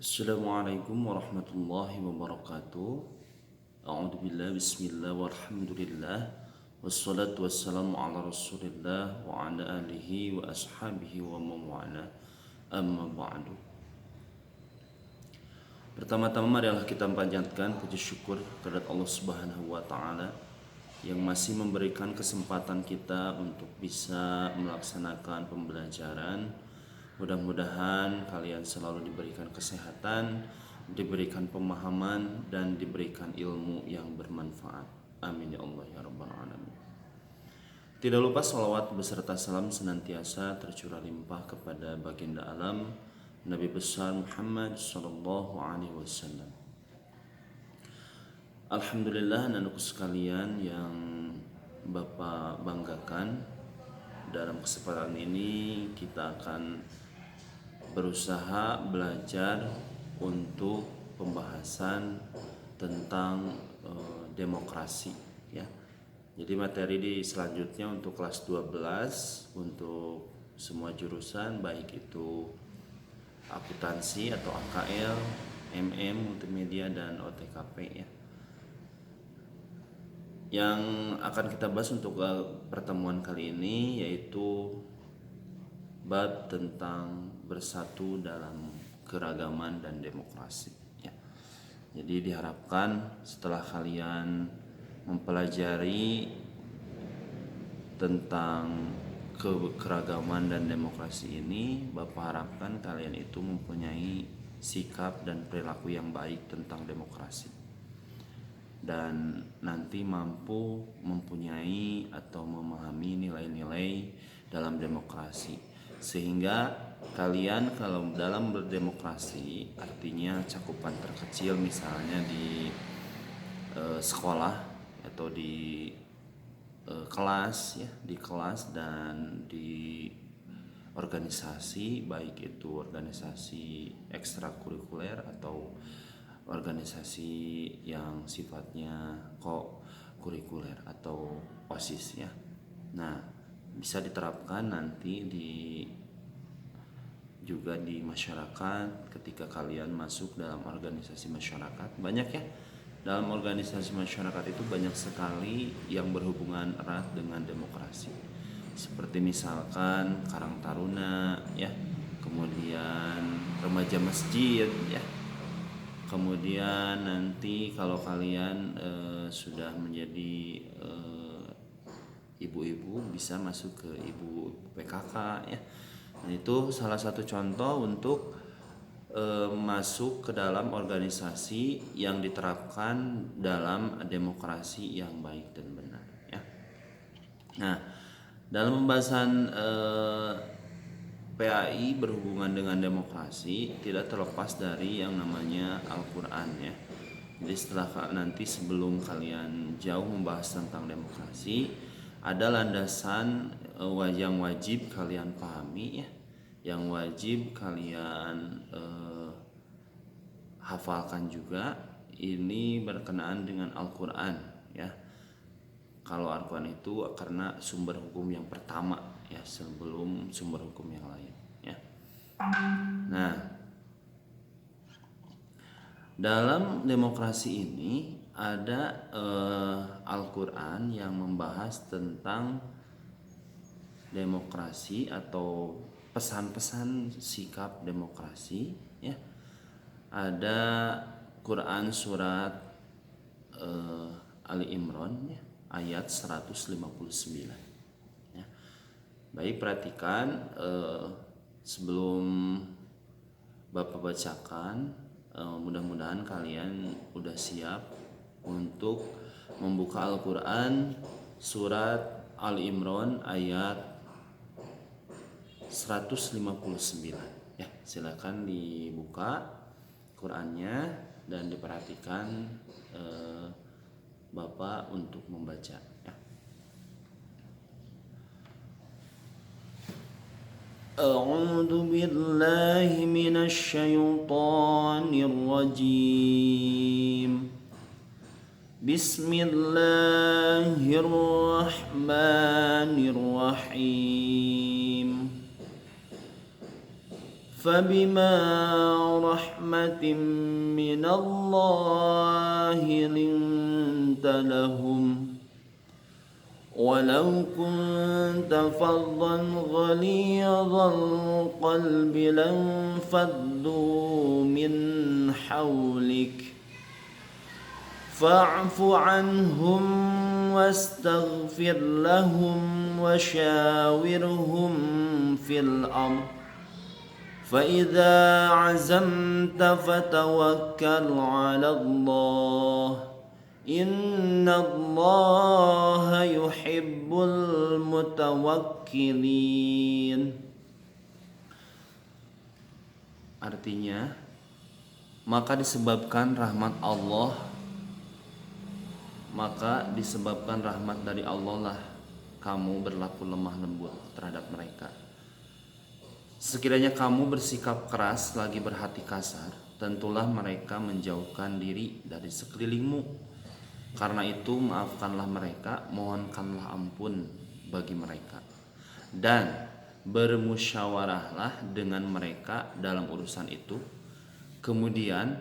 Assalamualaikum warahmatullahi wabarakatuh. A'udzu billahi bismillah walhamdulillah wassalatu wassalamu ala Rasulillah wa ala alihi wa ashabihi wa mawala. Amma ba'du. Pertama-tama marilah kita panjatkan puji syukur kepada Allah Subhanahu wa taala yang masih memberikan kesempatan kita untuk bisa melaksanakan pembelajaran. Mudah-mudahan kalian selalu diberikan kesehatan, diberikan pemahaman, dan diberikan ilmu yang bermanfaat. Amin ya Allah ya Rabbal Alamin. Tidak lupa salawat beserta salam senantiasa tercurah limpah kepada baginda alam Nabi besar Muhammad sallallahu alaihi wasallam. Alhamdulillah anak-anakku sekalian yang Bapak banggakan, dalam kesempatan ini kita akan berusaha belajar untuk pembahasan tentang demokrasi ya. Jadi materi di selanjutnya untuk kelas 12 untuk semua jurusan, baik itu akuntansi atau AKL, MM, multimedia dan OTKP ya. Yang akan kita bahas untuk pertemuan kali ini yaitu bab tentang bersatu dalam keragaman dan demokrasi ya. Jadi diharapkan setelah kalian mempelajari tentang keragaman dan demokrasi ini, Bapak harapkan kalian itu mempunyai sikap dan perilaku yang baik tentang demokrasi, dan nanti mampu mempunyai atau memahami nilai-nilai dalam demokrasi, sehingga kalian kalau dalam berdemokrasi artinya cakupan terkecil misalnya di sekolah atau di kelas ya, di kelas dan di organisasi, baik itu organisasi ekstrakurikuler atau organisasi yang sifatnya kurikuler atau OSIS ya. Nah, bisa diterapkan nanti juga di masyarakat ketika kalian masuk dalam organisasi masyarakat. Banyak ya, dalam organisasi masyarakat itu banyak sekali yang berhubungan erat dengan demokrasi. Seperti misalkan Karang Taruna ya, kemudian remaja masjid ya. Kemudian nanti kalau kalian sudah menjadi ibu-ibu bisa masuk ke ibu PKK ya. Nah, itu salah satu contoh untuk masuk ke dalam organisasi yang diterapkan dalam demokrasi yang baik dan benar ya. Nah, dalam pembahasan PAI berhubungan dengan demokrasi tidak terlepas dari yang namanya Al-Quran ya. Jadi nanti sebelum kalian jauh membahas tentang demokrasi, ada landasan yang wajib kalian pahami ya, yang wajib kalian hafalkan juga. Ini berkenaan dengan Al-Quran ya. Kalau Al-Quran itu karena sumber hukum yang pertama ya, sebelum sumber hukum yang lain ya. Nah, dalam demokrasi ini ada Al-Quran yang membahas tentang demokrasi atau pesan-pesan sikap demokrasi ya. Ada Quran surat Ali Imran ya, ayat 159 ya. Baik, perhatikan sebelum Bapak bacakan, mudah-mudahan kalian udah siap untuk membuka Al-Quran surat Ali Imran ayat 159 ya. Silakan dibuka Qurannya dan diperhatikan Bapak untuk membaca ya. A'udzu billahi minasy syaithanir rajim. Bismillahirrahmanirrahim. فبما رحمة من الله لنت لهم ولو كنت فظا غليظ القلب لانفضوا من حولك فاعف عنهم واستغفر لهم وشاورهم في الأمر فإذا عزمت فتوكل على الله إن الله يحب المتوكلين. Artinya, maka disebabkan rahmat dari Allah lah kamu berlaku lemah lembut terhadap mereka. Sekiranya kamu bersikap keras lagi berhati kasar, tentulah mereka menjauhkan diri dari sekelilingmu. Karena itu maafkanlah mereka, mohonkanlah ampun bagi mereka, dan bermusyawarahlah dengan mereka dalam urusan itu. Kemudian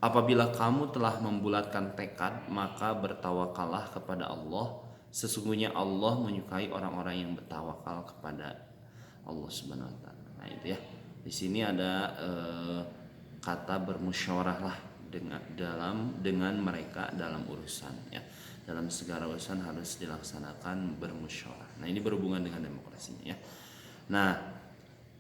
apabila kamu telah membulatkan tekad, maka bertawakallah kepada Allah. Sesungguhnya Allah menyukai orang-orang yang bertawakal kepada Allah Subhanahu wa taala. Nah, itu ya. Di sini ada kata bermusyawarahlah dengan mereka dalam urusan ya. Dalam segala urusan harus dilaksanakan bermusyawarah. Nah, ini berhubungan dengan demokrasinya ya. Nah,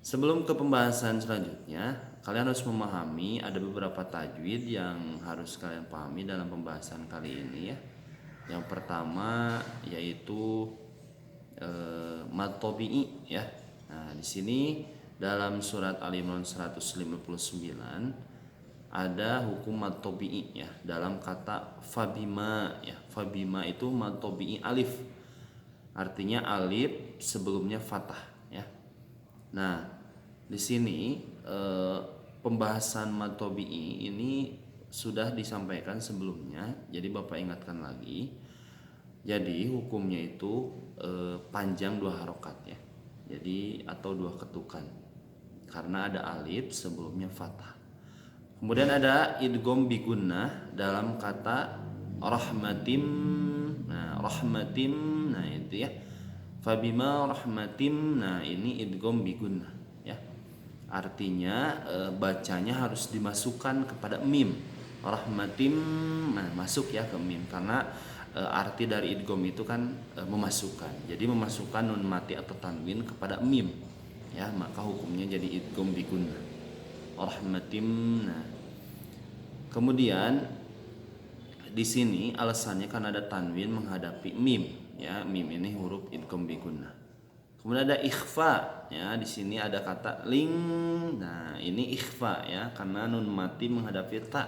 sebelum ke pembahasan selanjutnya, kalian harus memahami ada beberapa tajwid yang harus kalian pahami dalam pembahasan kali ini ya. Yang pertama yaitu mad tabi'i ya. Nah, di sini dalam surat Al-Imran 159 ada hukum mad tabi'i ya dalam kata fabima ya. Fabima itu mad tabi'i alif. Artinya alif sebelumnya fathah ya. Nah, di sini pembahasan mad tabi'i ini sudah disampaikan sebelumnya. Jadi Bapak ingatkan lagi. Jadi hukumnya itu panjang 2 harokat ya. Jadi atau 2 ketukan. Karena ada alif sebelumnya fathah. Kemudian ada idgham bi gunnah dalam kata rahmatim. Nah, rahmatim, nah itu ya. Fabima rahmatim, nah ini idgham bi gunnah ya. Artinya bacanya harus dimasukkan kepada mim. Rahmatim, nah masuk ya ke mim karena arti dari idgham itu kan memasukkan. Jadi memasukkan nun mati atau tanwin kepada mim. Ya, maka hukumnya jadi idgham bi gunnah. Rahmatim. Nah. Kemudian di sini alasannya karena ada tanwin menghadapi mim, ya. Mim ini huruf idgham bi gunnah. Kemudian ada ikhfa, ya. Di sini ada kata ling. Nah, ini ikhfa ya, karena nun mati menghadapi ta.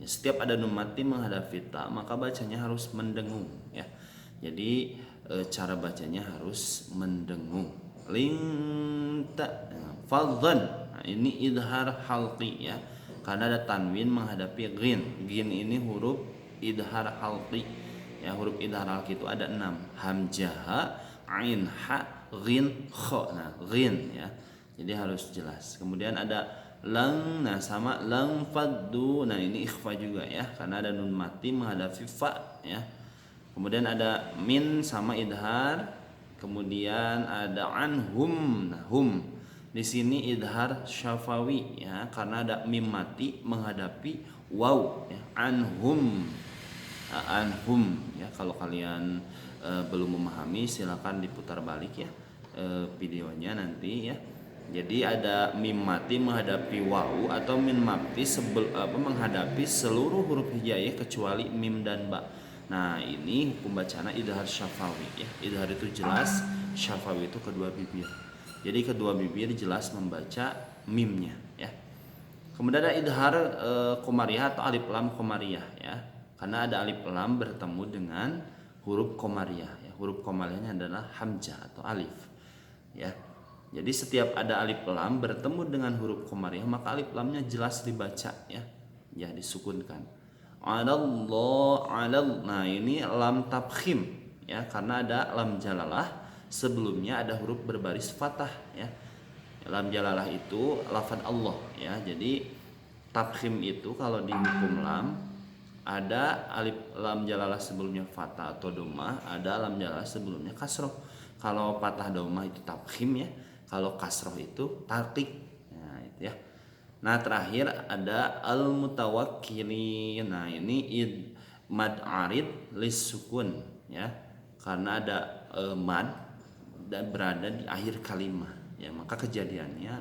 Ya, setiap ada nun mati menghadapi ta, maka bacanya harus mendengung, ya. Jadi cara bacanya harus mendengung. Linta fadhan, nah, ini idhar halqi ya, karena ada tanwin menghadapi ghin. Ghin ini huruf idhar halqi ya. Huruf idhar halqi itu ada 6, hamzah, ain, ha, ghin, kha. Nah, ghin ya, jadi harus jelas. Kemudian ada lang, nah sama lang faddu, nah ini ikhfa juga ya, karena ada nun mati menghadapi fa ya. Kemudian ada min sama idhar. Kemudian ada anhum, nah hum di sini idhar syafawi ya, karena ada mim mati menghadapi waw ya. Anhum, nah, anhum ya. Kalau kalian belum memahami silakan diputar balik ya videonya nanti ya. Jadi ada mim mati menghadapi waw atau mim mati menghadapi seluruh huruf hijaiyah kecuali mim dan ba. Nah, ini hukum bacaan idhar syafawi ya. Idhar itu jelas, syafawi itu kedua bibir. Jadi kedua bibir jelas membaca mimnya ya. Kemudian ada idhar komariah atau alif lam komariah ya. Karena ada alif lam bertemu dengan huruf komariah ya. Huruf komariahnya adalah hamzah atau alif ya. Jadi setiap ada alif lam bertemu dengan huruf komariah, maka alif lamnya jelas dibaca ya. Ya, disukunkan. Nah ini lam tabkhim ya, karena ada lam jalalah sebelumnya ada huruf berbaris fathah ya. lam jalalah itu lafaz Allah ya. Jadi tafkhim itu kalau di hukum lam ada alif lam jalalah sebelumnya fathah atau dhammah, ada lam jalalah sebelumnya kasroh. Kalau fathah dhammah itu tafkhim ya, kalau kasroh itu tarqiq. Nah, itu ya. Nah, terakhir ada al mutawakkilin. Nah, ini mad arid lis sukun ya. Karena ada mad dan berada di akhir kalimat ya, maka kejadiannya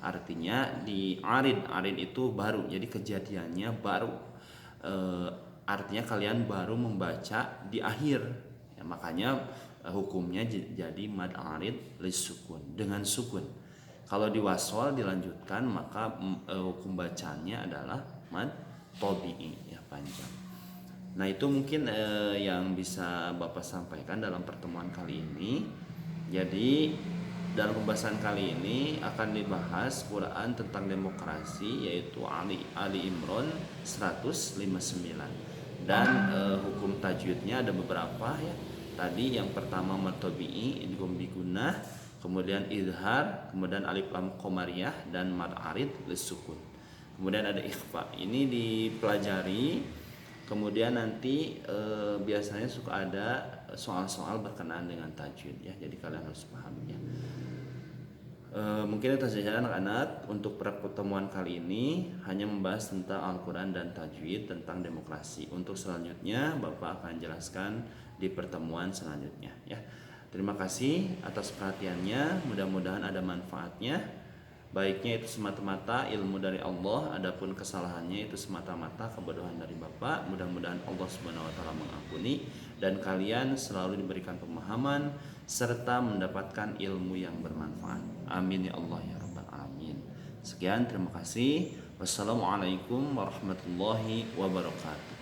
artinya di arid itu baru, jadi kejadiannya baru, artinya kalian baru membaca di akhir ya, makanya hukumnya jadi mad arid lis sukun dengan sukun. Kalau di wasol dilanjutkan maka hukum bacanya adalah mad tabi'i ya, panjang. Nah, itu mungkin yang bisa Bapak sampaikan dalam pertemuan kali ini. Jadi dalam pembahasan kali ini akan dibahas Quran tentang demokrasi, yaitu Ali Imran 159. Dan hukum tajwidnya ada beberapa ya. Tadi yang pertama matobi'i idgham bigunah, kemudian idhar, kemudian alif lam qamariyah dan mad arid lis sukun. Kemudian ada ikhfa. Ini dipelajari. Kemudian nanti biasanya suka ada soal-soal berkenaan dengan tajwid ya. Jadi kalian harus pahamnya. Mungkin itu saja anak-anak untuk pertemuan kali ini, hanya membahas tentang Al-Quran dan tajwid tentang demokrasi. Untuk selanjutnya Bapak akan jelaskan di pertemuan selanjutnya ya. Terima kasih atas perhatiannya, mudah-mudahan ada manfaatnya. Baiknya itu semata-mata ilmu dari Allah, adapun kesalahannya itu semata-mata kebodohan dari Bapak. Mudah-mudahan Allah Subhanahu wa taala mengampuni dan kalian selalu diberikan pemahaman serta mendapatkan ilmu yang bermanfaat. Amin ya Allah ya rabbal alamin. Sekian, terima kasih. Wassalamualaikum warahmatullahi wabarakatuh.